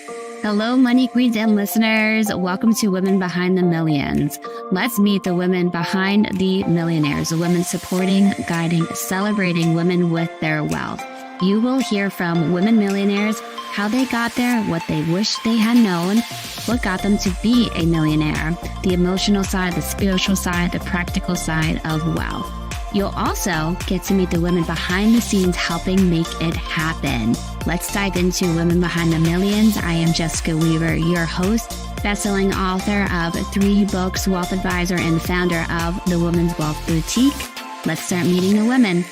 Hello, money queens and listeners. Welcome to Women Behind the Millions. Let's meet the women behind the millionaires, the women supporting, guiding, celebrating women with their wealth. You will hear from women millionaires, how they got there, what they wish they had known, what got them to be a millionaire, the emotional side, the spiritual side, the practical side of wealth. You'll also get to meet the women behind the scenes helping make it happen. Let's dive into Women Behind the Millions. I am Jessica Weaver, your host, best-selling author of 3 books, wealth advisor, and founder of the Women's Wealth Boutique. Let's start meeting the women.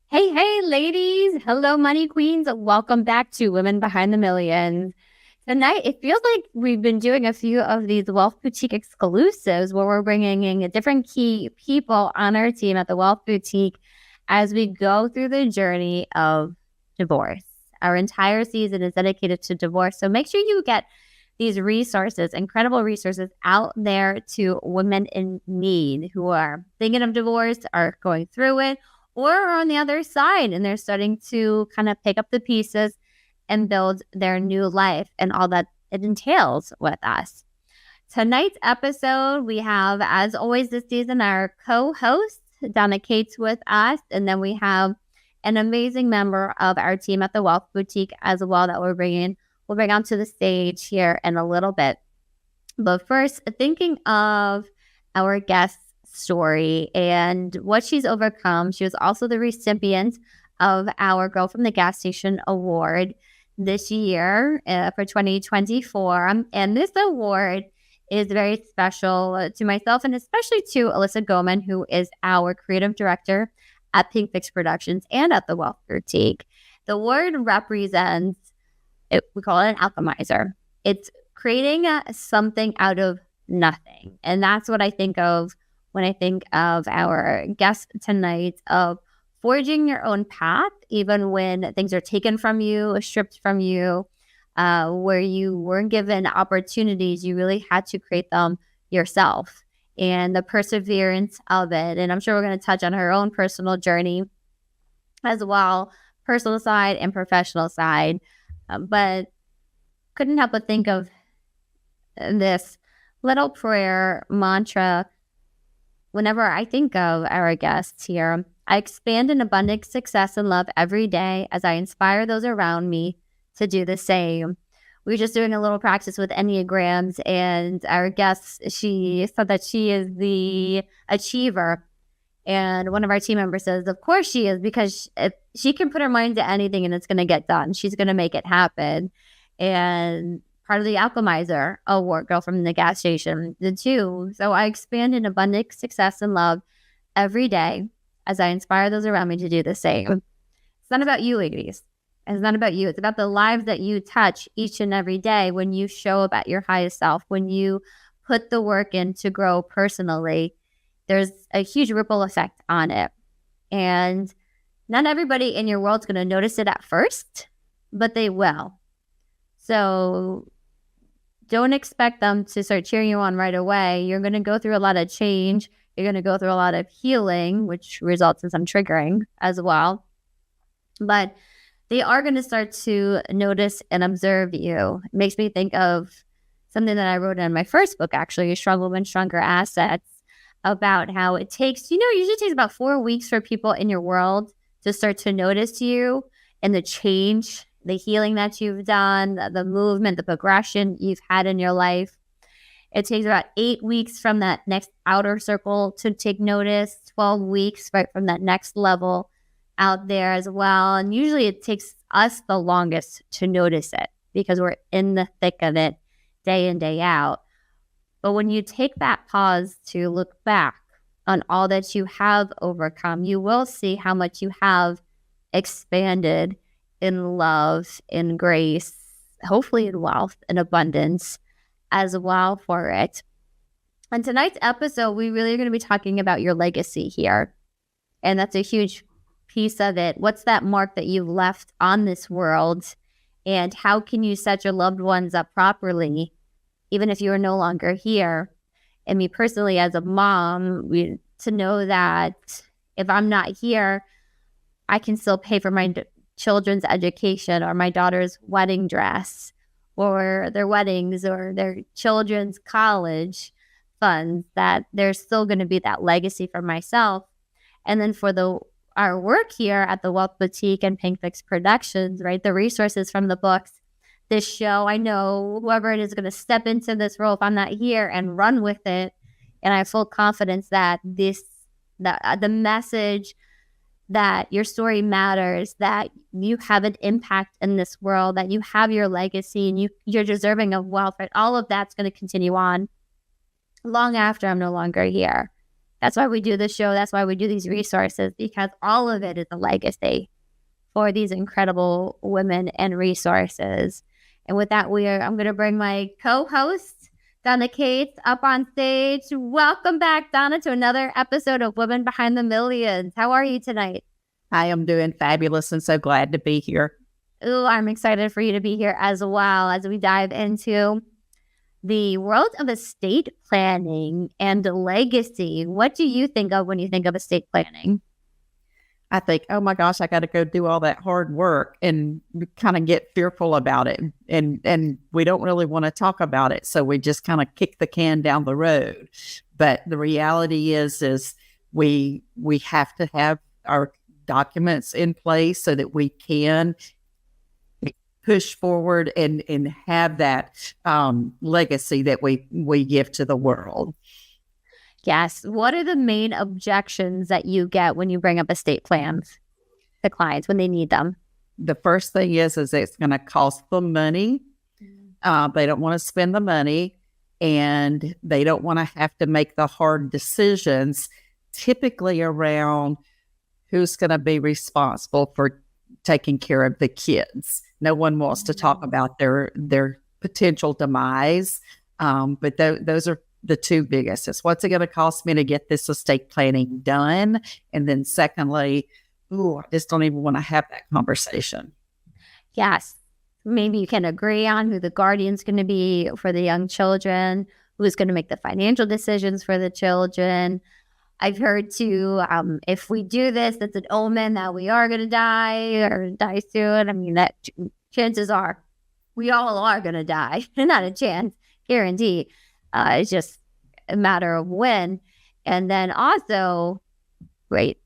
Hey, ladies. Hello, money queens. Welcome back to Women Behind the Millions. Tonight, it feels like we've been doing a few of these Wealth Boutique exclusives where we're bringing in different key people on our team at the Wealth Boutique as we go through the journey of divorce. Our entire season is dedicated to divorce. So make sure you get these resources, incredible resources out there to women in need who are thinking of divorce, are going through it, or are on the other side and they're starting to kind of pick up the pieces and build their new life and all that it entails with us. Tonight's episode, we have, as always this season, our co-host, Donna with us. And then we have an amazing member of our team at the Wealth Boutique as well that we'll bring onto the stage here in a little bit. But first, thinking of our guest story and what she's overcome. She was also the recipient of our Girl from the Gas Station Award this year for 2024. And this award is very special to myself and especially to Alyssa Goman, who is our creative director at Pink Fix Productions and at the Wealth Boutique. The word represents, we call it an alchemizer. It's creating something out of nothing. And that's what I think of when I think of our guest tonight, of forging your own path, even when things are taken from you, stripped from you, where you weren't given opportunities, you really had to create them yourself, and the perseverance of it. And I'm sure we're going to touch on her own personal journey as well, personal side and professional side. But couldn't help but think of this little prayer mantra whenever I think of our guests here. I expand in abundant success and love every day as I inspire those around me to do the same. We were just doing a little practice with Enneagrams, and our guest, she said that she is the achiever. And one of our team members says, of course she is, because if she can put her mind to anything and it's going to get done. She's going to make it happen. And part of the Alchemizer Award, Girl from the Gas Station, the two. So I expand in abundant success and love every day as I inspire those around me to do the same. It's not about you, ladies. It's not about you. It's about the lives that you touch each and every day when you show up at your highest self, when you put the work in to grow personally. There's a huge ripple effect on it. And not everybody in your world's going to notice it at first, but they will. So don't expect them to start cheering you on right away. You're going to go through a lot of change. You're going to go through a lot of healing, which results in some triggering as well. But they are going to start to notice and observe you. It makes me think of something that I wrote in my first book, actually, Strong Women, Stronger Assets, about how it takes, usually takes about 4 weeks for people in your world to start to notice you and the change, the healing that you've done, the movement, the progression you've had in your life. It takes about 8 weeks from that next outer circle to take notice, 12 weeks right from that next level out there as well. And usually it takes us the longest to notice it because we're in the thick of it day in, day out. But when you take that pause to look back on all that you have overcome, you will see how much you have expanded in love, in grace, hopefully in wealth and abundance as well for it. On tonight's episode, we really are going to be talking about your legacy here. And that's a huge piece of it. What's that mark that you've left on this world? And how can you set your loved ones up properly, even if you are no longer here? And me personally, as a mom, to know that if I'm not here, I can still pay for my children's education or my daughter's wedding dress or their weddings or their children's college funds, that there's still going to be that legacy for myself. And then for our work here at the Wealth Boutique and Pink Fix Productions, right, the resources from the books, this show, I know whoever it is going to step into this role, if I'm not here, and run with it. And I have full confidence that the message that your story matters, that you have an impact in this world, that you have your legacy and you're deserving of wealth, right? All of that's going to continue on long after I'm no longer here. That's why we do this show. That's why we do these resources, because all of it is a legacy for these incredible women and resources. And with that, I'm going to bring my co-host, Donna Cates, up on stage. Welcome back, Donna, to another episode of Women Behind the Millions. How are you tonight? I am doing fabulous and so glad to be here. Oh, I'm excited for you to be here as well as we dive into the world of estate planning and legacy. What do you think of when you think of estate planning? I think, oh my gosh, I got to go do all that hard work, and kind of get fearful about it. And we don't really want to talk about it. So we just kind of kick the can down the road. But the reality is we have to have our documents in place so that we can push forward and have that legacy that we give to the world. Yes. What are the main objections that you get when you bring up estate plans to clients when they need them? The first thing is it's going to cost them money. They don't want to spend the money, and they don't want to have to make the hard decisions, typically around who's going to be responsible for taking care of the kids. No one wants to talk about their potential demise, but those are the two biggest. Is what's it going to cost me to get this estate planning done? And then secondly, I just don't even want to have that conversation. Yes. Maybe you can agree on who the guardian's going to be for the young children, who's going to make the financial decisions for the children. I've heard too, if we do this, that's an omen that we are going to die or die soon. I mean, that chances are we all are going to die. Not a chance, guarantee. It's just a matter of when. And then also, right,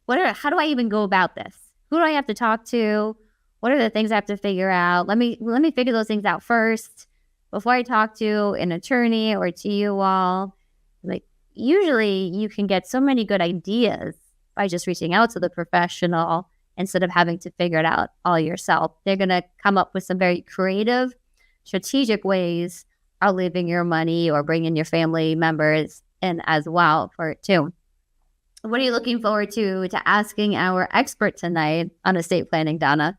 how do I even go about this? Who do I have to talk to? What are the things I have to figure out? Let me figure those things out first before I talk to an attorney or to you all. Like, usually you can get so many good ideas by just reaching out to the professional instead of having to figure it out all yourself. They're going to come up with some very creative, strategic ways of leaving your money or bringing your family members in as well for it too. What are you looking forward to asking our expert tonight on estate planning, Donna?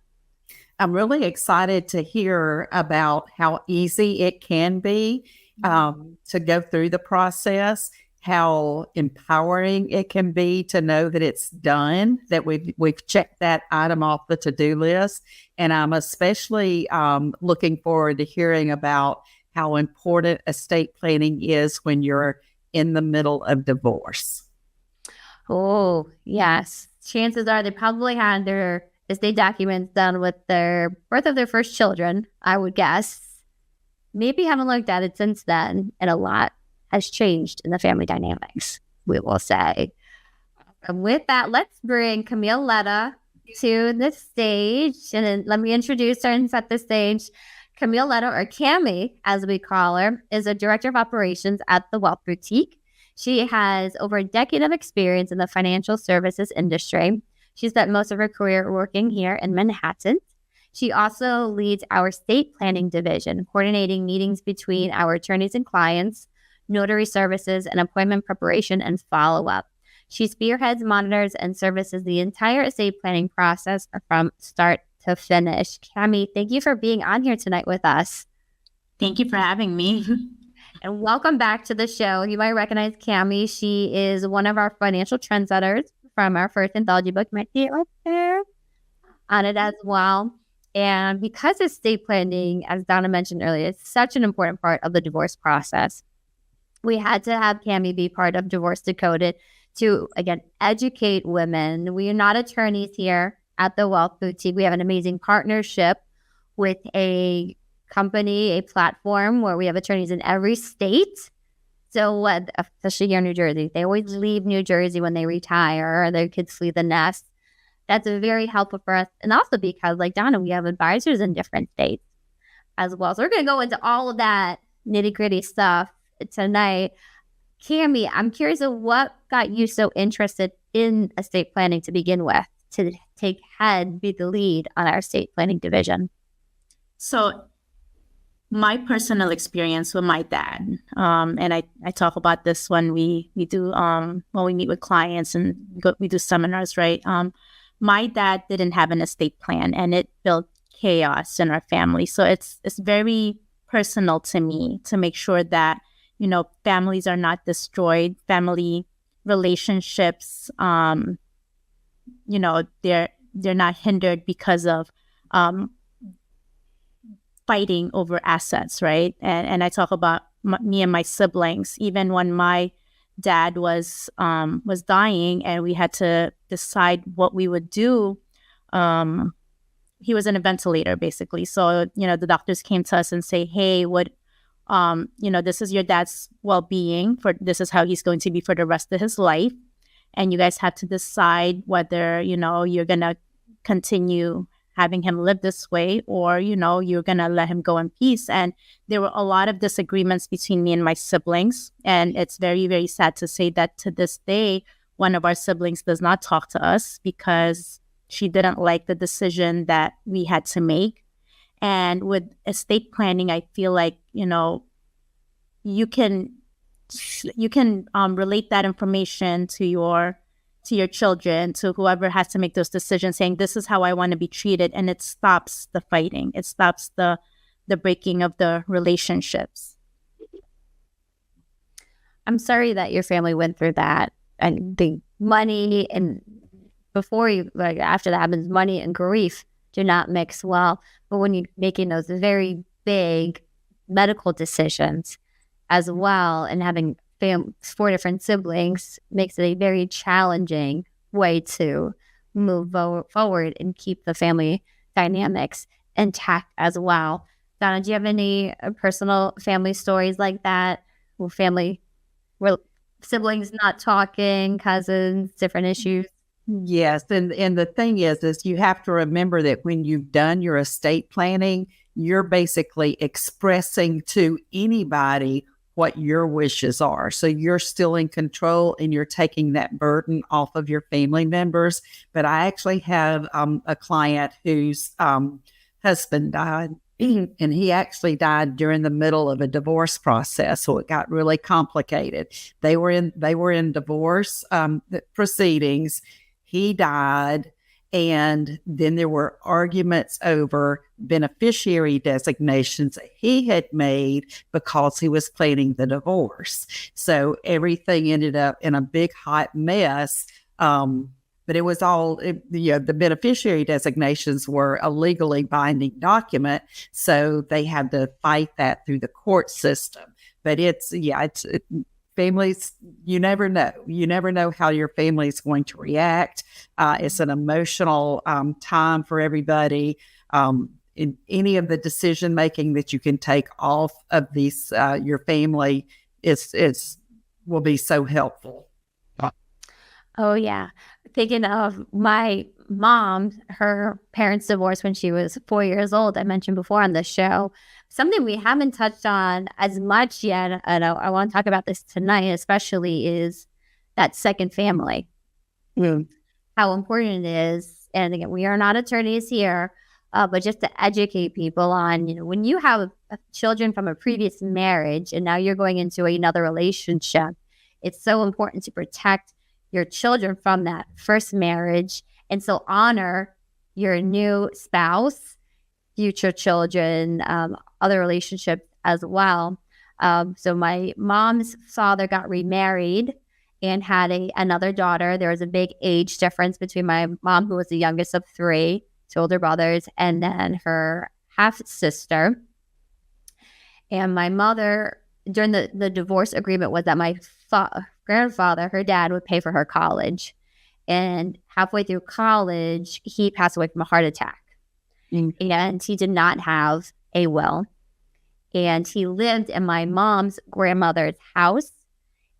I'm really excited to hear about how easy it can be to go through the process, how empowering it can be to know that it's done, that we've checked that item off the to-do list. And I'm especially looking forward to hearing about how important estate planning is when you're in the middle of divorce. Oh, yes. Chances are they probably had their estate documents done with their birth of their first children, I would guess. Maybe haven't looked at it since then, and a lot has changed in the family dynamics, we will say. And with that, let's bring Camille Ledda to the stage. And then let me introduce her and set the stage. Camille Ledda, or Cammy, as we call her, is a director of operations at the Wealth Boutique. She has over a decade of experience in the financial services industry. She spent most of her career working here in Manhattan. She also leads our estate planning division, coordinating meetings between our attorneys and clients, notary services, and appointment preparation and follow-up. She spearheads, monitors, and services the entire estate planning process from start to finish. Cammy, thank you for being on here tonight with us. Thank you for having me. And welcome back to the show. You might recognize Cammy. She is one of our financial trendsetters from our first anthology book. You might see it right there on it as well. And because estate planning, as Donna mentioned earlier, is such an important part of the divorce process, we had to have Cammy be part of Divorce Decoded to, again, educate women. We are not attorneys here at the Wealth Boutique. We have an amazing partnership with a company, a platform where we have attorneys in every state. So, especially here in New Jersey, they always leave New Jersey when they retire or their kids leave the nest. That's very helpful for us. And also because, like Donna, we have advisors in different states as well. So we're going to go into all of that nitty-gritty stuff tonight. Cammy, I'm curious of what got you so interested in estate planning to begin with, to be the lead on our estate planning division. So my personal experience with my dad, and I talk about this when we do when we meet with clients and we do seminars, right? My dad didn't have an estate plan, and it built chaos in our family. So it's very personal to me to make sure that, you know, families are not destroyed, family relationships, you know, they're not hindered because of fighting over assets, right? And I talk about me and my siblings. Even when my dad was dying and we had to decide what we would do, he was in a ventilator, basically. So, you know, the doctors came to us and say, hey, what, you know, this is your dad's well-being, this is how he's going to be for the rest of his life. And you guys have to decide whether, you know, you're going to continue having him live this way, or, you know, you're going to let him go in peace. And there were a lot of disagreements between me and my siblings. And it's very, very sad to say that to this day, one of our siblings does not talk to us because she didn't like the decision that we had to make. And with estate planning, I feel like, you know, you can relate that information to your children, to whoever has to make those decisions, saying, this is how I want to be treated. And it stops the fighting. It stops the breaking of the relationships. I'm sorry that your family went through that. And the money and after that happens, money and grief do not mix well. But when you're making those very big medical decisions as well, and having 4 different siblings, makes it a very challenging way to move forward and keep the family dynamics intact as well. Donna, do you have any personal family stories like that? Where siblings not talking, cousins, different issues? Yes. And the thing is you have to remember that when you've done your estate planning, you're basically expressing to anybody what your wishes are. So you're still in control and you're taking that burden off of your family members. But I actually have a client whose husband died, and he actually died during the middle of a divorce process. So it got really complicated. They were in divorce proceedings. He died. And then there were arguments over beneficiary designations that he had made because he was planning the divorce. So everything ended up in a big hot mess. But it was all, the beneficiary designations were a legally binding document. So they had to fight that through the court system. But families, you never know. You never know how your family is going to react. It's an emotional time for everybody. In any of the decision making that you can take off of these, your family will be so helpful. Oh yeah, thinking of my mom, her parents divorced when she was 4 years old. I mentioned before on the show. Something we haven't touched on as much yet, and I want to talk about this tonight especially, is that second family. How important it is. And again, we are not attorneys here, but just to educate people on, when you have children from a previous marriage and now you're going into another relationship, it's so important to protect your children from that first marriage, and so honor your new spouse, future children, other relationships as well. So my mom's father got remarried and had another daughter. There was a big age difference between my mom, who was the youngest of 3, 2 older brothers, and then her half-sister. And my mother, during the divorce agreement, was that my grandfather, her dad, would pay for her college. And halfway through college, he passed away from a heart attack. And he did not have a will. And he lived in my mom's grandmother's house.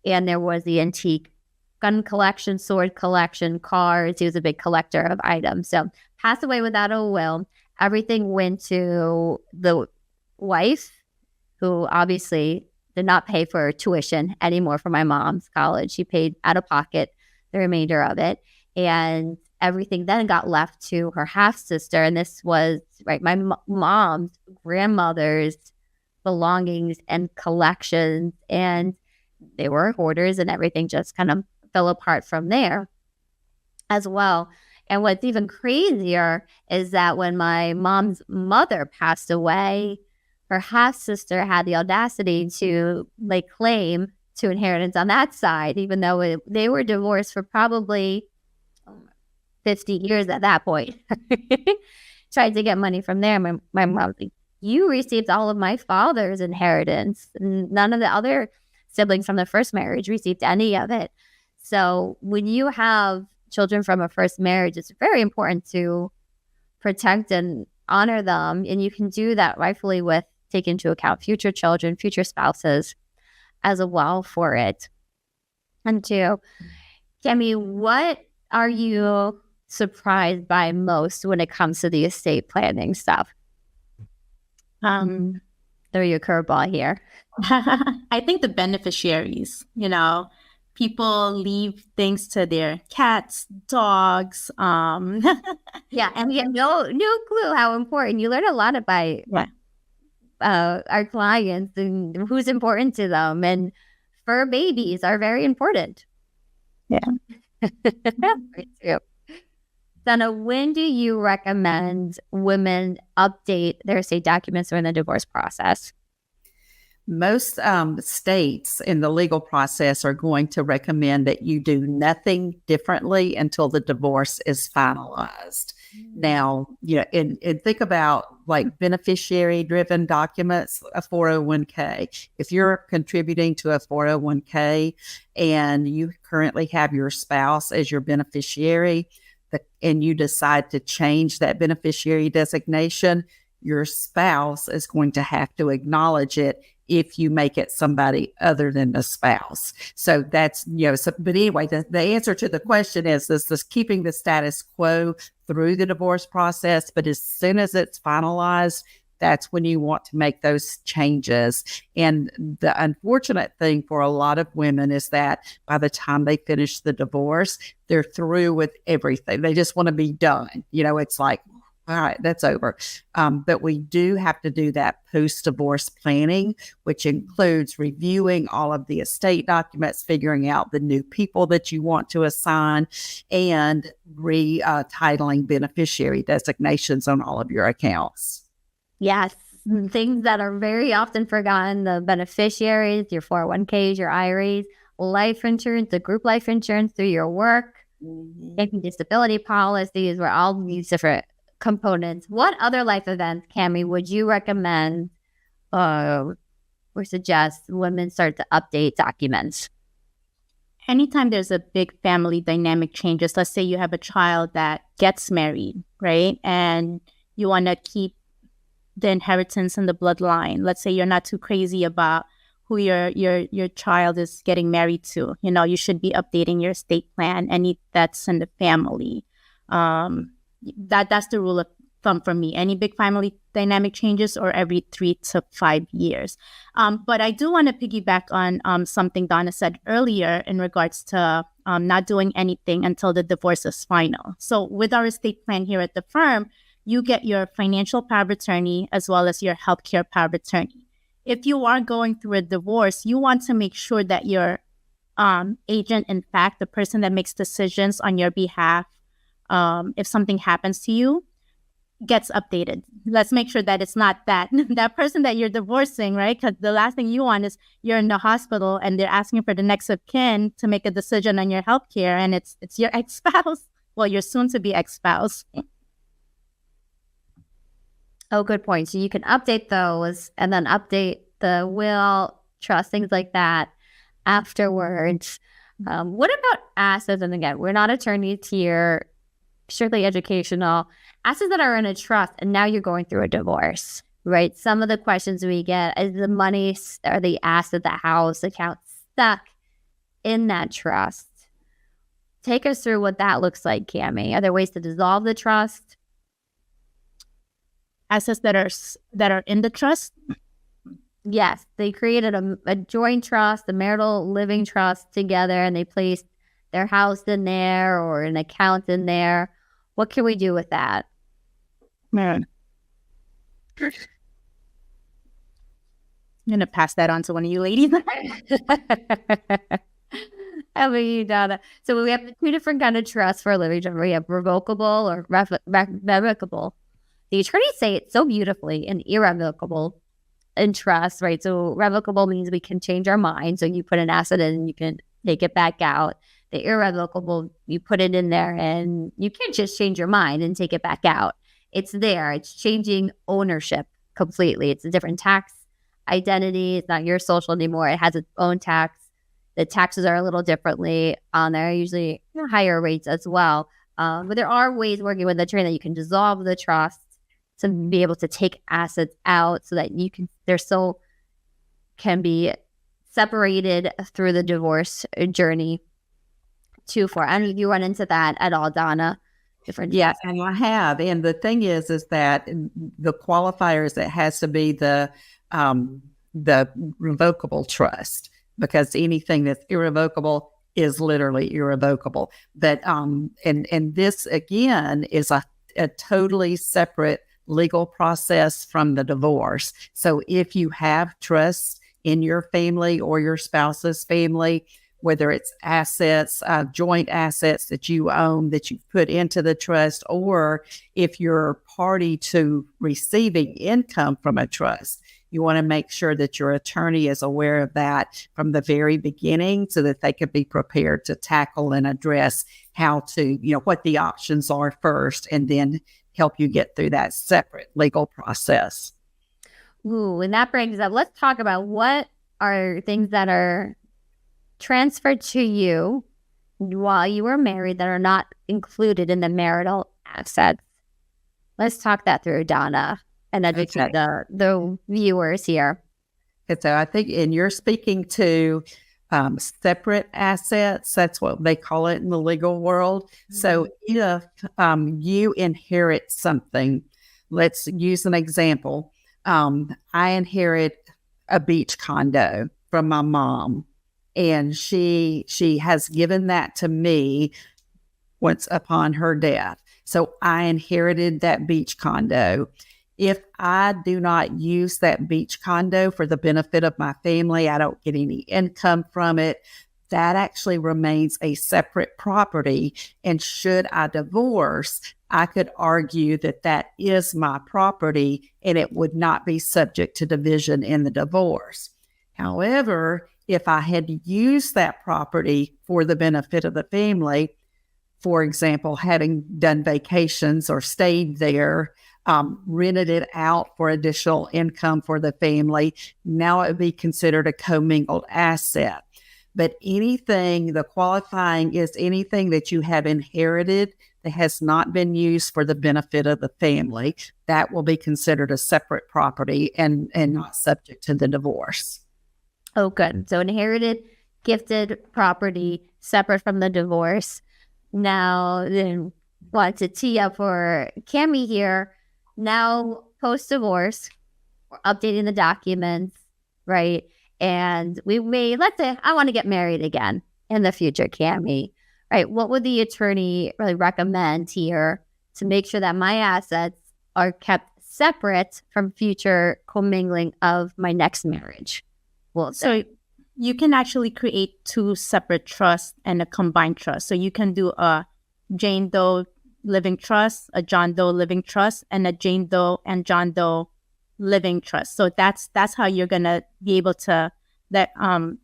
And there was the antique gun collection, sword collection, cars. He was a big collector of items. So passed away without a will. Everything went to the wife, who obviously did not pay for tuition anymore for my mom's college. She paid out of pocket the remainder of it. And everything then got left to her half sister. And this was my mom's grandmother's belongings and collections. And they were hoarders, and everything just kind of fell apart from there as well. And what's even crazier is that when my mom's mother passed away, her half-sister had the audacity to lay claim to inheritance on that side, even though they were divorced for probably 50 years at that point. Tried to get money from there. My mom was like, you received all of my father's inheritance. None of the other siblings from the first marriage received any of it. So when you have children from a first marriage, it's very important to protect and honor them. And you can do that rightfully with taking into account future children, future spouses as well for it. And two, Camille, what are you surprised by most when it comes to the estate planning stuff? Throw you a curveball here. I think the beneficiaries, people leave things to their cats, dogs. Yeah, and we have no clue how important. You learn a lot about our clients and who's important to them, and fur babies are very important. Yeah. Me too. Donna, when do you recommend women update their estate documents during the divorce process? Most states in the legal process are going to recommend that you do nothing differently until the divorce is finalized. Now, and think about like beneficiary-driven documents, a 401k. If you're contributing to a 401k and you currently have your spouse as your beneficiary, and you decide to change that beneficiary designation, your spouse is going to have to acknowledge it if you make it somebody other than the spouse. So that's, but anyway, the answer to the question is this keeping the status quo through the divorce process, but as soon as it's finalized, that's when you want to make those changes. And the unfortunate thing for a lot of women is that by the time they finish the divorce, they're through with everything. They just want to be done. It's like, all right, that's over. But we do have to do that post-divorce planning, which includes reviewing all of the estate documents, figuring out the new people that you want to assign, and retitling beneficiary designations on all of your accounts. Yes, things that are very often forgotten: the beneficiaries, your 401ks, your IRAs, life insurance, the group life insurance through your work, taking disability policies, where all these different components. What other life events, Cammy, would you recommend or suggest women start to update documents? Anytime there's a big family dynamic changes, let's say you have a child that gets married, right? And you want to keep the inheritance in the bloodline. Let's say you're not too crazy about who your child is getting married to. You should be updating your estate plan, any that's in the family. That's the rule of thumb for me. Any big family dynamic changes, or every 3 to 5 years. But I do want to piggyback on something Donna said earlier in regards to not doing anything until the divorce is final. So with our estate plan here at the firm, you get your financial power of attorney as well as your healthcare power of attorney. If you are going through a divorce, you want to make sure that your agent, in fact, the person that makes decisions on your behalf, if something happens to you, gets updated. Let's make sure that it's not that person that you're divorcing, right? Because the last thing you want is you're in the hospital and they're asking for the next of kin to make a decision on your healthcare, and it's your ex-spouse. Well, your soon-to-be ex-spouse. Oh, good point. So you can update those and then update the will, trust, things like that afterwards. What about assets? And again, we're not attorneys here, strictly educational. Assets that are in a trust, and now you're going through a divorce, right? Some of the questions we get is the money or the asset, the house account stuck in that trust. Take us through what that looks like, Cammy. Are there ways to dissolve the trust? Assets that are in the trust? Yes, they created a joint trust, a marital living trust together, and they placed their house in there or an account in there. What can we do with that? Man. I'm going to pass that on to one of you ladies. How about you, Donna? So we have two different kind of trusts for a living trust. We have revocable or revocable. The attorneys say it so beautifully, and irrevocable in trust, right? So revocable means we can change our mind. So you put an asset in and you can take it back out. The irrevocable, you put it in there and you can't just change your mind and take it back out. It's there. It's changing ownership completely. It's a different tax identity. It's not your social anymore. It has its own tax. The taxes are a little differently on there, usually higher rates as well. But there are ways working with the attorney that you can dissolve the trust to be able to take assets out so that you can, they're still can be separated through the divorce journey too far. I don't know if you run into that at all, Donna. Yes, and I have. And the thing is that the qualifiers, it has to be the revocable trust, because anything that's irrevocable is literally irrevocable. But and this again is a totally separate legal process from the divorce. So if you have trust in your family or your spouse's family, whether it's assets, joint assets that you own that you put into the trust, or if you're party to receiving income from a trust, you want to make sure that your attorney is aware of that from the very beginning so that they can be prepared to tackle and address how to, what the options are first, and then help you get through that separate legal process. Ooh, and that brings up, let's talk about what are things that are transferred to you while you were married that are not included in the marital assets. Let's talk that through, Donna, and educate the viewers here. And so I think, and you're speaking to separate assets. That's what they call it in the legal world. Mm-hmm. So if you inherit something, let's use an example. I inherit a beach condo from my mom, and she has given that to me once upon her death. So I inherited that beach condo. If I do not use that beach condo for the benefit of my family, I don't get any income from it, that actually remains a separate property. And should I divorce, I could argue that that is my property and it would not be subject to division in the divorce. However, if I had used that property for the benefit of the family, for example, having done vacations or stayed there, rented it out for additional income for the family, now it would be considered a commingled asset. But anything, the qualifying is anything that you have inherited that has not been used for the benefit of the family, that will be considered a separate property and not subject to the divorce. Oh, good. So inherited, gifted property, separate from the divorce. Now, then, want to tee up for Cammy here. Now, post-divorce, we're updating the documents, right? And we may, let's say, I want to get married again in the future, Cammy, right? What would the attorney really recommend here to make sure that my assets are kept separate from future commingling of my next marriage? Well, so you can actually create two separate trusts and a combined trust. So you can do a Jane Doe living trust, a John Doe living trust, and a Jane Doe and John Doe living trust. So that's how you're gonna be able to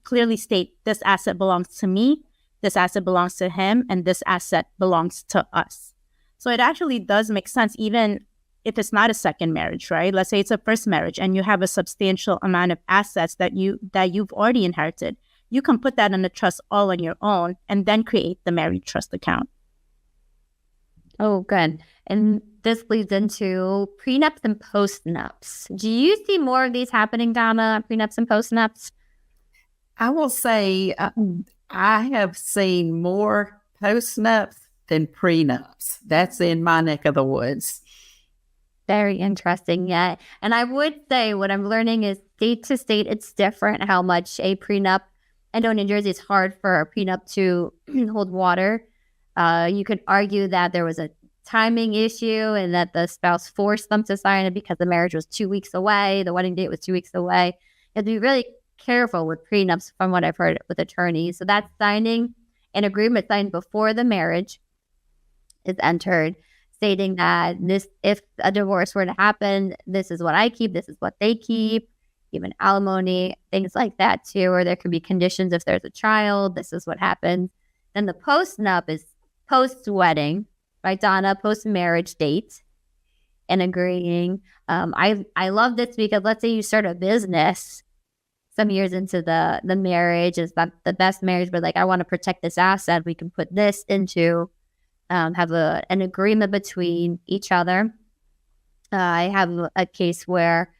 clearly state this asset belongs to me, this asset belongs to him, and this asset belongs to us. So it actually does make sense, even if it's not a second marriage, right? Let's say it's a first marriage and you have a substantial amount of assets that you've already inherited. you can put that in a trust all on your own and then create the married trust account. Oh, good. And this leads into prenups and postnups. Do you see more of these happening, Donna? Prenups and postnups? I will say I have seen more postnups than prenups. That's in my neck of the woods. Very interesting. Yeah. And I would say what I'm learning is state to state, it's different how much a prenup. I know in New Jersey, it's hard for a prenup to hold water. You could argue that there was a timing issue and that the spouse forced them to sign it because the marriage was 2 weeks away. The wedding date was 2 weeks away. You have to be really careful with prenups from what I've heard with attorneys. So that's signing an agreement signed before the marriage is entered, stating that this, if a divorce were to happen, this is what I keep, this is what they keep, even alimony, things like that too, or there could be conditions if there's a child, this is what happens. Then the postnup is post-wedding, right, Donna, post-marriage date and agreeing. I love this because let's say you start a business some years into the marriage, is not the best marriage, but like, I want to protect this asset. We can put this into, have an agreement between each other. I have a case where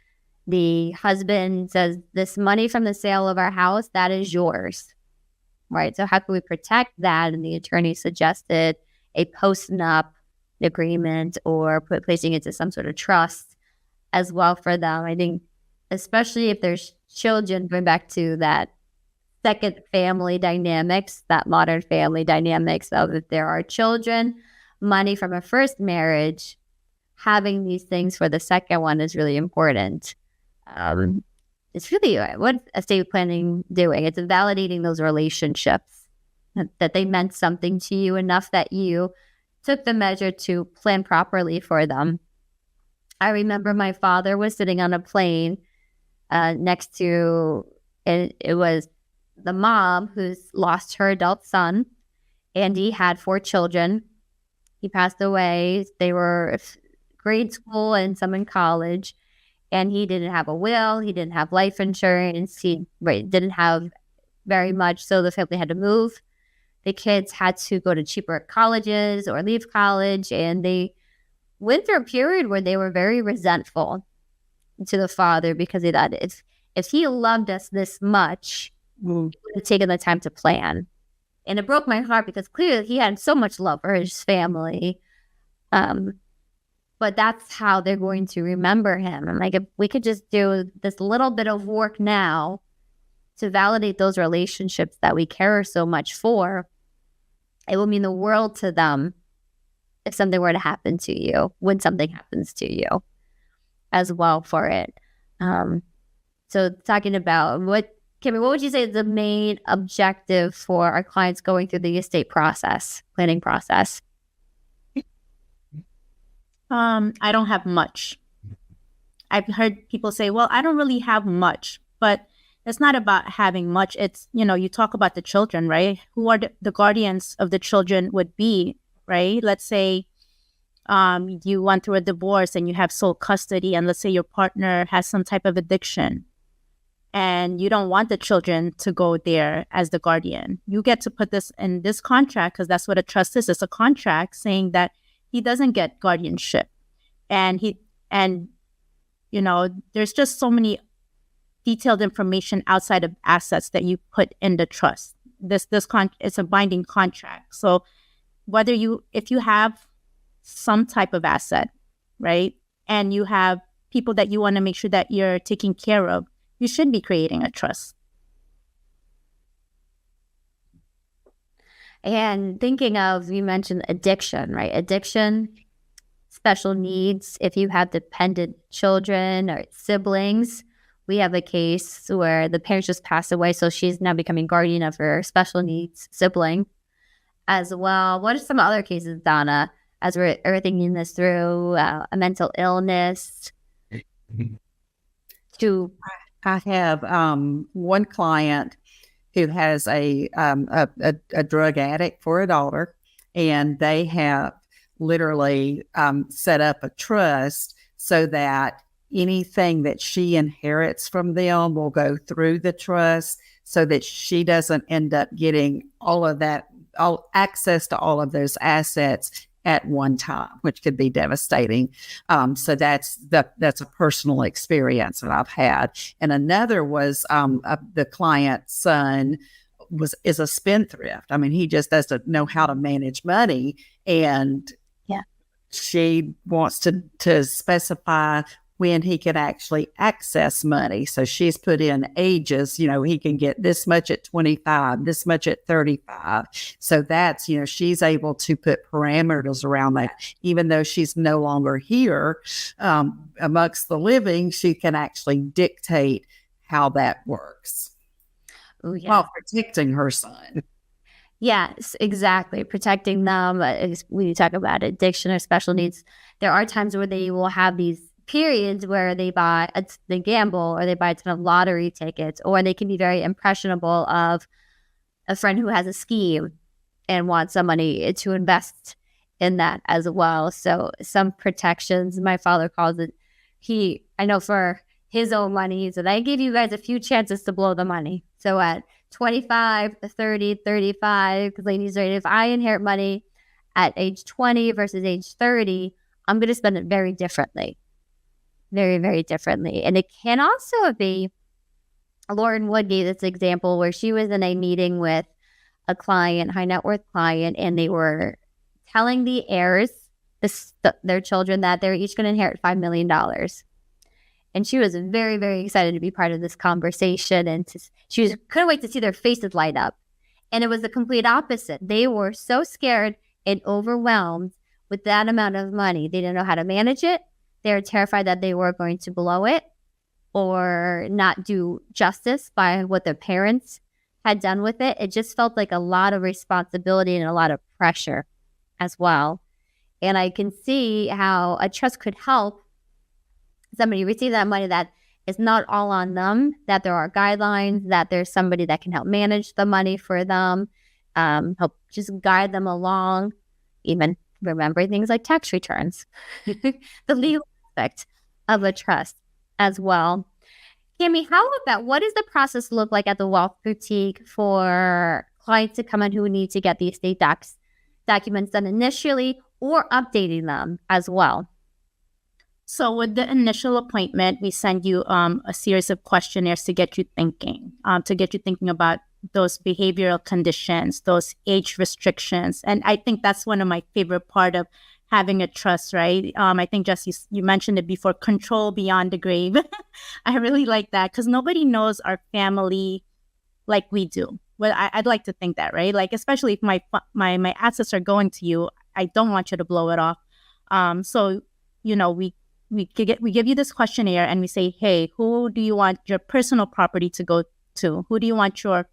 the husband says, this money from the sale of our house, that is yours, right? So how can we protect that? And the attorney suggested a post-nup agreement or placing it to some sort of trust as well for them. I think, especially if there's children, going back to that second family dynamics, that modern family dynamics of if there are children, money from a first marriage, having these things for the second one is really important. It's really what estate planning doing. It's validating those relationships, that they meant something to you enough that you took the measure to plan properly for them. I remember my father was sitting on a plane next to, it was the mom who's lost her adult son, and he had 4 children. He passed away. They were grade school and some in college, and he didn't have a will. He didn't have life insurance. He didn't have very much, so the family had to move. The kids had to go to cheaper colleges or leave college, and they went through a period where they were very resentful to the father because they thought if he loved us this much, he would have taken the time to plan. And it broke my heart because clearly he had so much love for his family. But that's how they're going to remember him. And like, if we could just do this little bit of work now to validate those relationships that we care so much for, it will mean the world to them if something were to happen to you, when something happens to you as well for it. So talking about Kimmy, what would you say is the main objective for our clients going through the estate planning process? I don't have much. I've heard people say, well, I don't really have much, but it's not about having much. It's, you talk about the children, right? Who are the guardians of the children would be, right? Let's say you went through a divorce and you have sole custody, and let's say your partner has some type of addiction and you don't want the children to go there as the guardian. You get to put this in this contract, because that's what a trust is. It's a contract saying that he doesn't get guardianship. And there's just so many detailed information outside of assets that you put in the trust. It's a binding contract. So if you have some type of asset, right, and you have people that you want to make sure that you're taking care of, you should be creating a trust. And thinking of, you mentioned addiction, right? Addiction, special needs. If you have dependent children or siblings, we have a case where the parents just passed away, so she's now becoming guardian of her special needs sibling as well. What are some other cases, Donna, as we're thinking this through, a mental illness? I have one client who has a drug addict for a daughter, and they have literally set up a trust so that anything that she inherits from them will go through the trust. so that she doesn't end up getting all access to all of those assets at one time, which could be devastating. So that's a personal experience that I've had. And another was the client's son is a spendthrift. I mean, he just doesn't know how to manage money, and she wants to specify when he can actually access money. So she's put in ages, he can get this much at 25, this much at 35. So that's, she's able to put parameters around that. Even though she's no longer here amongst the living, she can actually dictate how that works while protecting her son. Yes, exactly. Protecting them. When you talk about addiction or special needs, there are times where they will have these periods where they gamble, or they buy a ton of lottery tickets, or they can be very impressionable of a friend who has a scheme and wants some money to invest in that as well. So some protections, my father calls it, I know for his own money, he said, I give you guys a few chances to blow the money. So at 25, 30, 35, because ladies, right, if I inherit money at age 20 versus age 30, I'm going to spend it very differently. Very, very differently. And it can also be, Lauren Wood gave this example where she was in a meeting with a client, high net worth client, and they were telling the heirs, their children, that they're each going to inherit $5 million. And she was very, very excited to be part of this conversation. And couldn't wait to see their faces light up. And it was the complete opposite. They were so scared and overwhelmed with that amount of money. They didn't know how to manage it. They were terrified that they were going to blow it or not do justice by what their parents had done with it. It just felt like a lot of responsibility and a lot of pressure as well. And I can see how a trust could help somebody receive that money, that it's not all on them, that there are guidelines, that there's somebody that can help manage the money for them, help just guide them along, even remembering things like tax returns, the legal aspect of a trust as well. Camille, how about, what does the process look like at the Wealth Boutique for clients to come in who need to get the estate documents done initially, or updating them as well? So with the initial appointment, we send you a series of questionnaires to get you thinking about those behavioral conditions, those age restrictions. And I think that's one of my favorite part of having a trust, right? I think, Jess, you mentioned it before, control beyond the grave. I really like that, because nobody knows our family like we do. Well, I'd like to think that, right? Like, especially if my assets are going to you, I don't want you to blow it off. So, we give you this questionnaire and we say, hey, who do you want your personal property to go to? Who do you want your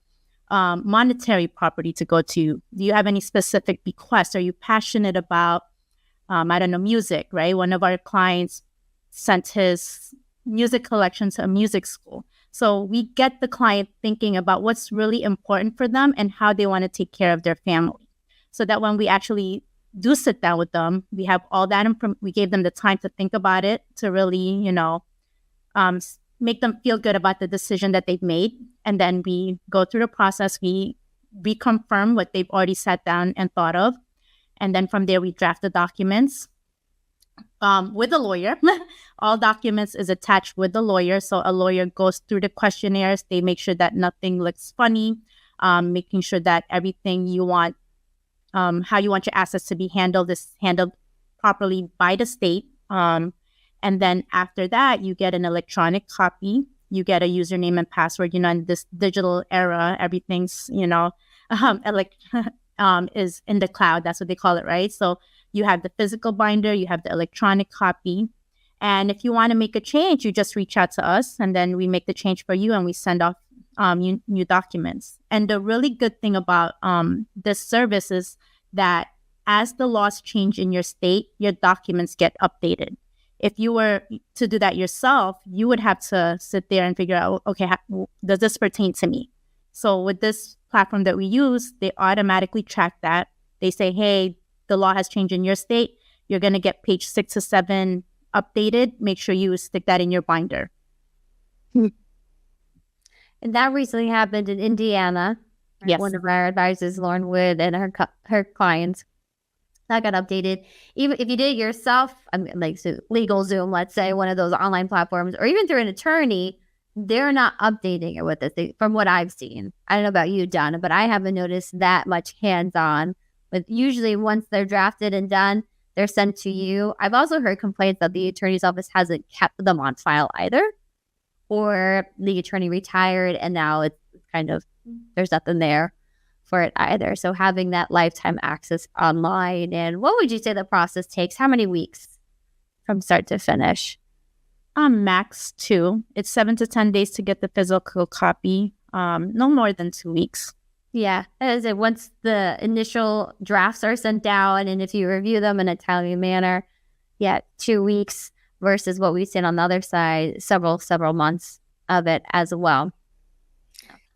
monetary property to go to? Do you have any specific bequests? Are you passionate about, music, right? One of our clients sent his music collection to a music school. So we get the client thinking about what's really important for them and how they want to take care of their family. So that when we actually do sit down with them, we have all that. We gave them the time to think about it, to really, make them feel good about the decision that they've made. And then we go through the process. We reconfirm what they've already sat down and thought of. And then from there, we draft the documents with a lawyer. All documents is attached with the lawyer. So a lawyer goes through the questionnaires. They make sure that nothing looks funny, making sure that everything you want, how you want your assets to be handled, is handled properly by the state. And then after that, you get an electronic copy. You get a username and password. In this digital era, everything's, is in the cloud. That's what they call it, right? So you have the physical binder, you have the electronic copy. And if you want to make a change, you just reach out to us, and then we make the change for you, and we send off new documents. And the really good thing about this service is that as the laws change in your state, your documents get updated. If you were to do that yourself, you would have to sit there and figure out, okay, does this pertain to me? So with this platform that we use, they automatically track that. They say, hey, the law has changed in your state. You're going to get page 6 to 7 updated. Make sure you stick that in your binder. And that recently happened in Indiana. Right? Yes. One of our advisors, Lauren Wood, and her clients, that got updated. Even if you did it yourself, I mean, like Legal Zoom, let's say, one of those online platforms, or even through an attorney, they're not updating it with this. From what I've seen, I don't know about you, Donna, but I haven't noticed that much hands-on. But usually, once they're drafted and done, they're sent to you. I've also heard complaints that the attorney's office hasn't kept them on file either, or the attorney retired and now it's kind of, there's nothing there for it either. So having that lifetime access online. And what would you say the process takes? How many weeks from start to finish? Max 2. It's 7 to 10 days to get the physical copy. No more than 2 weeks. Yeah. As it once the initial drafts are sent down, and if you review them in a timely manner, 2 weeks versus what we've seen on the other side, several months of it as well.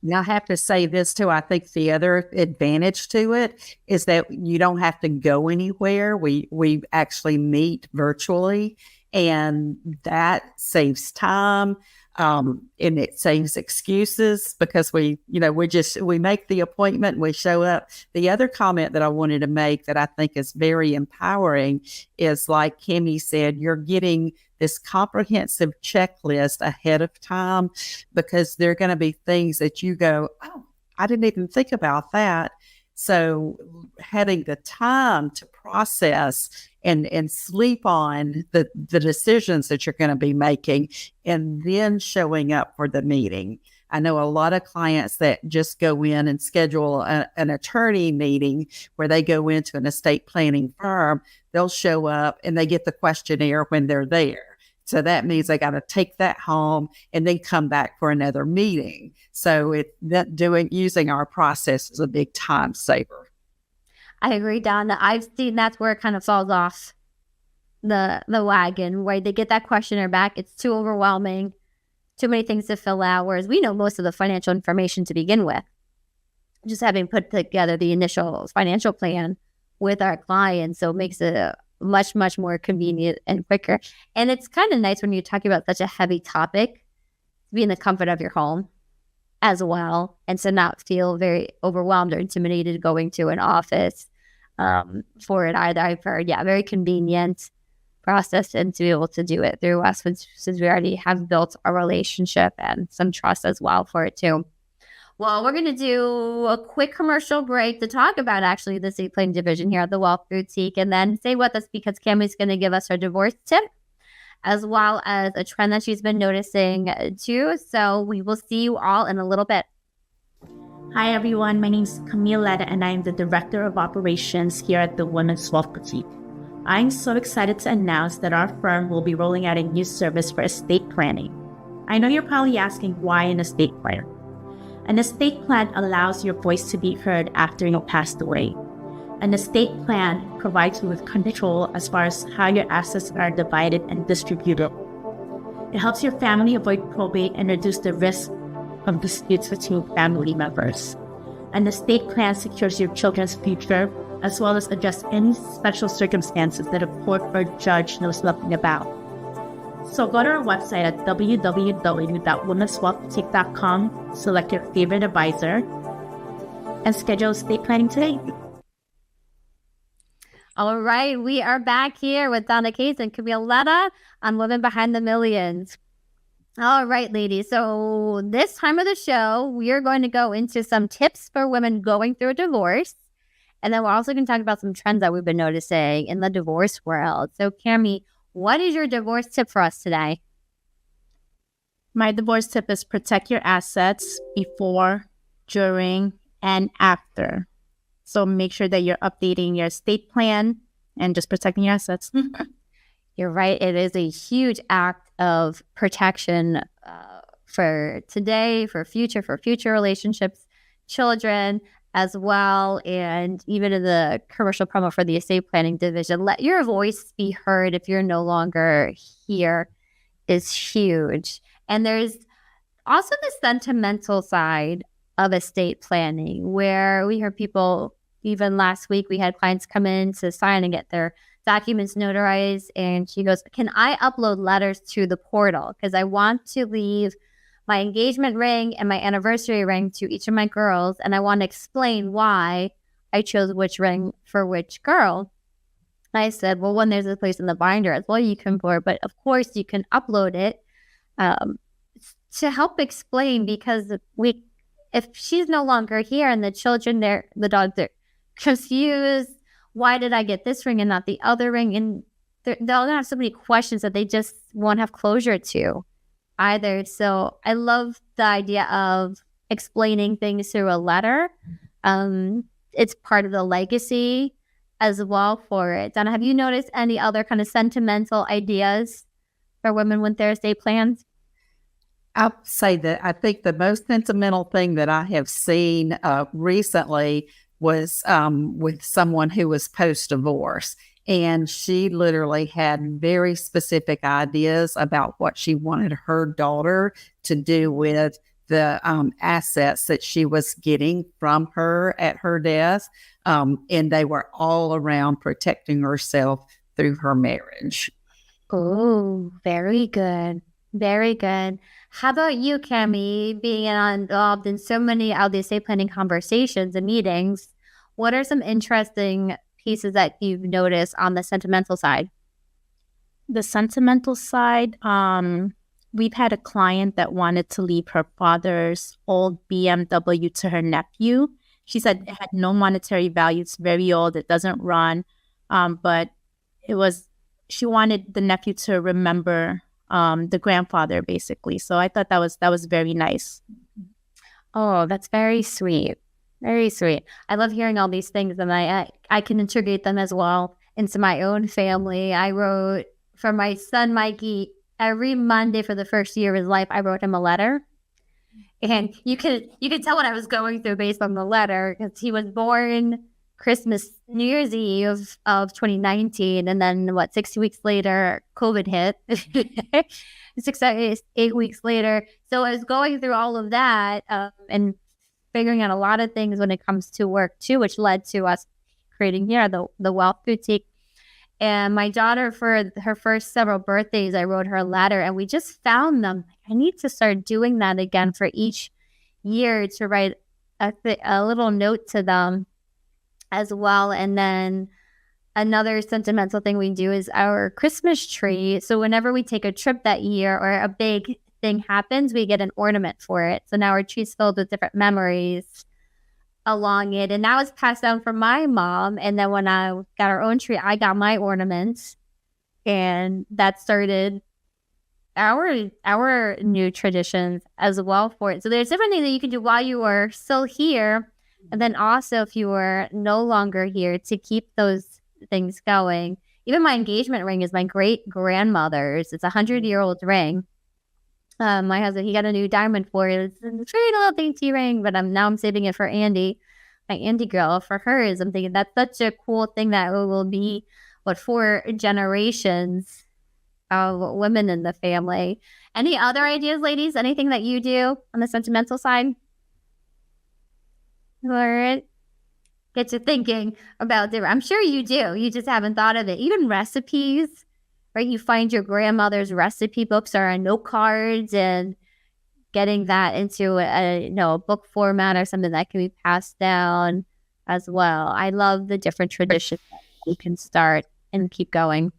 Now, I have to say this too. I think the other advantage to it is that you don't have to go anywhere. We actually meet virtually, and that saves time. And it saves excuses because we make the appointment, we show up. The other comment that I wanted to make that I think is very empowering is, like Kimmy said, you're getting this comprehensive checklist ahead of time, because there are going to be things that you go, oh, I didn't even think about that. So having the time to process and sleep on the decisions that you're going to be making, and then showing up for the meeting. I know a lot of clients that just go in and schedule an attorney meeting where they go into an estate planning firm. They'll show up and they get the questionnaire when they're there. So that means they got to take that home and then come back for another meeting. So using our process is a big time saver. I agree, Donna. I've seen that's where it kind of falls off the wagon, where they get that questionnaire back. It's too overwhelming, too many things to fill out, whereas we know most of the financial information to begin with. Just having put together the initial financial plan with our clients, so it makes it much, much more convenient and quicker. And it's kind of nice when you're talking about such a heavy topic to be in the comfort of your home as well, and to not feel very overwhelmed or intimidated going to an office for it either. I've heard, very convenient process, and to be able to do it through us, since we already have built a relationship and some trust as well for it too. Well, we're going to do a quick commercial break to talk about actually the estate planning division here at the Wealth Boutique, and then stay with us because Cammie's going to give us her divorce tip, as well as a trend that she's been noticing too. So we will see you all in a little bit. Hi, everyone. My name is Camille Ledda, and I am the Director of Operations here at the Women's Wealth Boutique. I'm so excited to announce that our firm will be rolling out a new service for estate planning. I know you're probably asking, why an estate plan? An estate plan allows your voice to be heard after you've passed away. An estate plan provides you with control as far as how your assets are divided and distributed. It helps your family avoid probate and reduce the risk of disputes between family members. An estate plan secures your children's future, as well as address any special circumstances that a court or judge knows nothing about. So go to our website at www.womenswealthboutique.com, select your favorite advisor, and schedule estate planning today. All right, we are back here with Donna Case and Camille Ledda on Women Behind the Millions. All right, ladies. So this time of the show, we are going to go into some tips for women going through a divorce. And then we're also going to talk about some trends that we've been noticing in the divorce world. So Cammy, what is your divorce tip for us today? My divorce tip is protect your assets before, during, and after. So make sure that you're updating your estate plan and just protecting your assets. You're right. It is a huge act of protection for today, for future relationships, children as well. And even in the commercial promo for the estate planning division, let your voice be heard if you're no longer here is huge. And there's also the sentimental side of estate planning, where we heard people, even last week, we had clients come in to sign and get their documents notarized. And she goes, can I upload letters to the portal? Because I want to leave my engagement ring and my anniversary ring to each of my girls, and I want to explain why I chose which ring for which girl. I said, well, when there's a place in the binder as well you can pour, but of course you can upload it to help explain, because if she's no longer here and the children, the dogs are confused, why did I get this ring and not the other ring? And they'll have so many questions that they just won't have closure to either. So I love the idea of explaining things through a letter. It's part of the legacy as well for it. Donna, have you noticed any other kind of sentimental ideas for women with their estate plans? I'll say that I think the most sentimental thing that I have seen recently was with someone who was post-divorce. And she literally had very specific ideas about what she wanted her daughter to do with the assets that she was getting from her at her death. And they were all around protecting herself through her marriage. Oh, very good. Very good. How about you, Camille, being involved in so many of the estate planning conversations and meetings? What are some interesting pieces that you've noticed on the sentimental side? The sentimental side, we've had a client that wanted to leave her father's old BMW to her nephew. She said it had no monetary value. It's very old. It doesn't run. But she wanted the nephew to remember the grandfather, basically. So I thought that was very nice. Oh, that's very sweet. Very sweet. I love hearing all these things, and I can integrate them as well into my own family. I wrote for my son Mikey every Monday for the first year of his life. I wrote him a letter, and you could tell what I was going through based on the letter, because he was born New Year's Eve of 2019, and then 6 weeks later, COVID hit. 8 weeks later, so I was going through all of that and figuring out a lot of things when it comes to work too, which led to us creating here the Wealth Boutique. And my daughter, for her first several birthdays, I wrote her a letter, and we just found them. I need to start doing that again for each year, to write a little note to them as well. And then another sentimental thing we do is our Christmas tree. So whenever we take a trip that year or a big thing happens, we get an ornament for it. So now our tree's filled with different memories along it. And that was passed down from my mom. And then when I got our own tree, I got my ornaments. And that started our new traditions as well for it. So there's different things that you can do while you are still here. And then also, if you are no longer here, to keep those things going. Even my engagement ring is my great grandmother's. It's a 100-year-old ring. My husband, he got a new diamond for it. It's a pretty little dainty ring, but I'm saving it for Andy, my Andy girl, for hers. I'm thinking that's such a cool thing that it will be 4 generations of women in the family. Any other ideas, ladies? Anything that you do on the sentimental side? Or get you thinking about different. I'm sure you do. You just haven't thought of it. Even recipes, right? You find your grandmother's recipe books or note cards, and getting that into a book format or something that can be passed down as well. I love the different traditions that you can start and keep going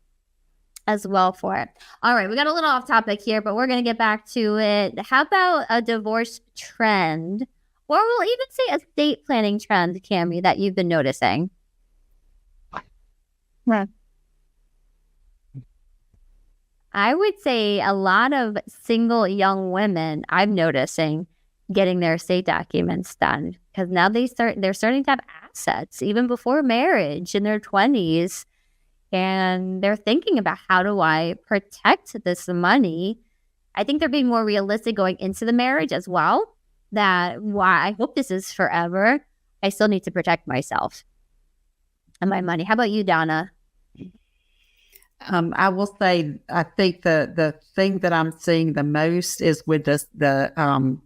as well for it. All right, we got a little off topic here, but we're going to get back to it. How about a divorce trend? Or we'll even say estate planning trend, Cammy, that you've been noticing. Right. I would say a lot of single young women I'm noticing getting their estate documents done, because now they're starting to have assets even before marriage in their 20s, and they're thinking about, how do I protect this money? I think they're being more realistic going into the marriage as well. That why I hope this is forever. I still need to protect myself and my money. How about you, Donna? I will say, I think the thing that I'm seeing the most is with the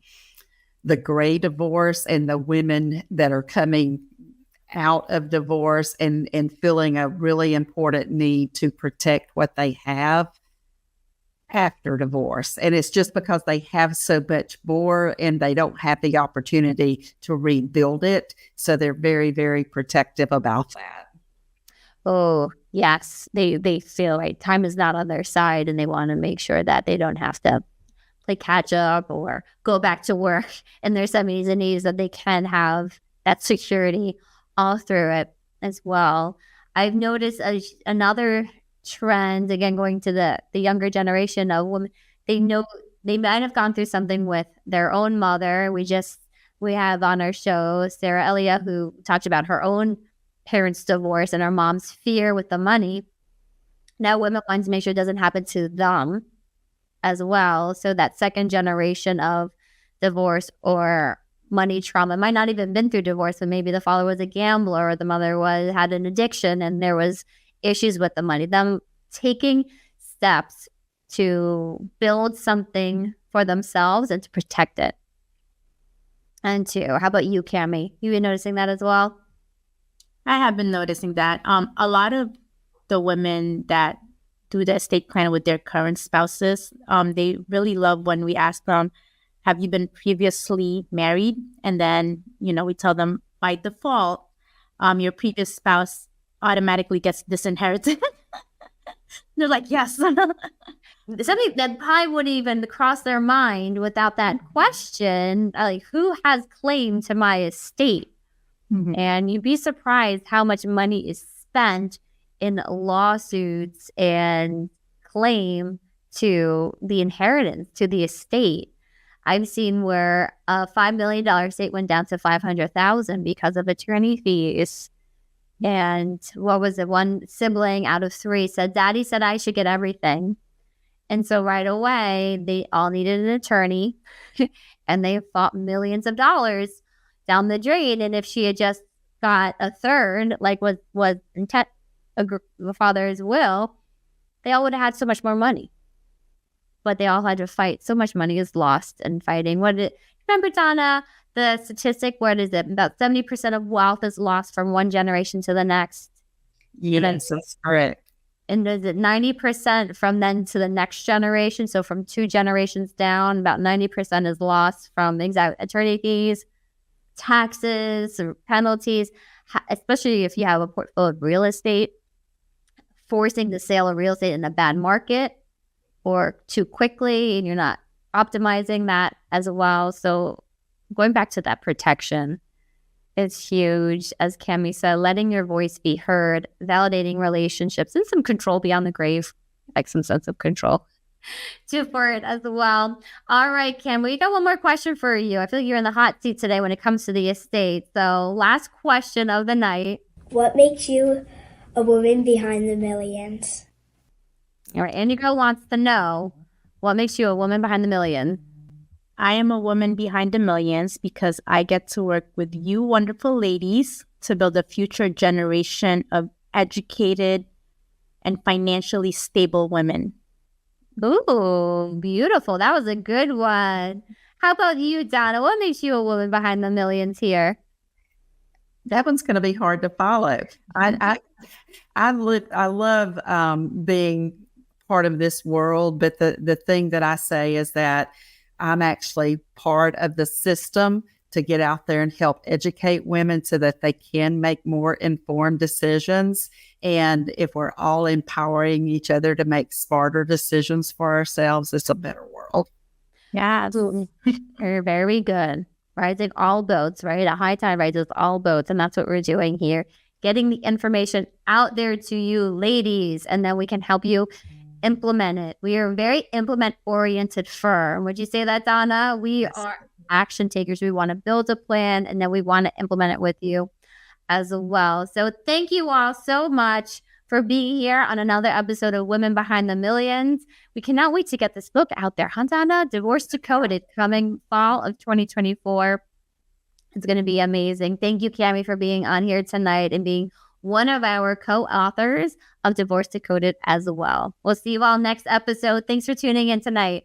gray divorce, and the women that are coming out of divorce and feeling a really important need to protect what they have. after divorce. And it's just because they have so much more and they don't have the opportunity to rebuild it. So they're very, very protective about that. Oh, yes. They feel like time is not on their side and they want to make sure that they don't have to play catch up or go back to work in their 70s and 80s, that they can have that security all through it as well. I've noticed another trend, again, going to the younger generation of women. They know they might have gone through something with their own mother. We have on our show Sarah Elia, who talked about her own parents' divorce and her mom's fear with the money. Now women want to make sure it doesn't happen to them as well. So that second generation of divorce or money trauma might not even been through divorce, but maybe the father was a gambler or the mother had an addiction and there was issues with the money. Them taking steps to build something for themselves and to protect it. And how about you, Cammy? You been noticing that as well? I have been noticing that. A lot of the women that do the estate plan with their current spouses, they really love when we ask them, have you been previously married? And then, we tell them by default, your previous spouse automatically gets disinherited. They're like, yes. Something that probably wouldn't even cross their mind without that question, like, who has claim to my estate? Mm-hmm. And you'd be surprised how much money is spent in lawsuits and claim to the inheritance, to the estate. I've seen where a $5 million estate went down to $500,000 because of attorney fees. And what was it? One sibling out of 3 said, Daddy said I should get everything. And so right away, they all needed an attorney and they fought millions of dollars down the drain. And if she had just got a third, like was intent the father's will, they all would have had so much more money. But they all had to fight. So much money is lost in fighting. Remember, Donna, the statistic, what is it? About 70% of wealth is lost from one generation to the next. Yes, that's correct. And is it 90% from then to the next generation? So from 2 generations down, about 90% is lost from attorney fees, taxes, or penalties, especially if you have a portfolio of real estate, forcing the sale of real estate in a bad market or too quickly, and you're not optimizing that as well. So going back to that protection is huge. As Cammy said, letting your voice be heard, validating relationships, and some control beyond the grave, like some sense of control for it as well. All right, Cam, we got one more question for you. I feel like you're in the hot seat today when it comes to the estate. So last question of the night. What makes you a woman behind the millions? All right, Andy Girl wants to know, what makes you a woman behind the million? I am a woman behind the millions because I get to work with you wonderful ladies to build a future generation of educated and financially stable women. Ooh, beautiful. That was a good one. How about you, Donna? What makes you a woman behind the millions here? That one's going to be hard to follow. I love being part of this world, but the thing that I say is that I'm actually part of the system to get out there and help educate women so that they can make more informed decisions. And if we're all empowering each other to make smarter decisions for ourselves, it's a better world. Yeah, absolutely. Very, very good. Rising all boats, right? A high tide rises all boats. And that's what we're doing here. Getting the information out there to you ladies, and then we can help you implement it. We are a very implement-oriented firm. Would you say that, Donna? We are action takers. We want to build a plan, and then we want to implement it with you as well. So thank you all so much for being here on another episode of Women Behind the Millions. We cannot wait to get this book out there. Huh, Donna? Divorce Decoded, coming fall of 2024. It's going to be amazing. Thank you, Cammy, for being on here tonight and being one of our co-authors of Divorce Decoded as well. We'll see you all next episode. Thanks for tuning in tonight.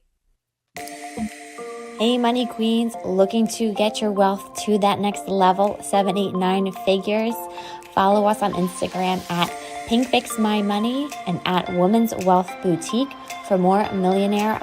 Hey, money queens, looking to get your wealth to that next level, 7, 8, 9 figures? Follow us on Instagram at Pink Fix My Money and at Women's Wealth Boutique for more millionaire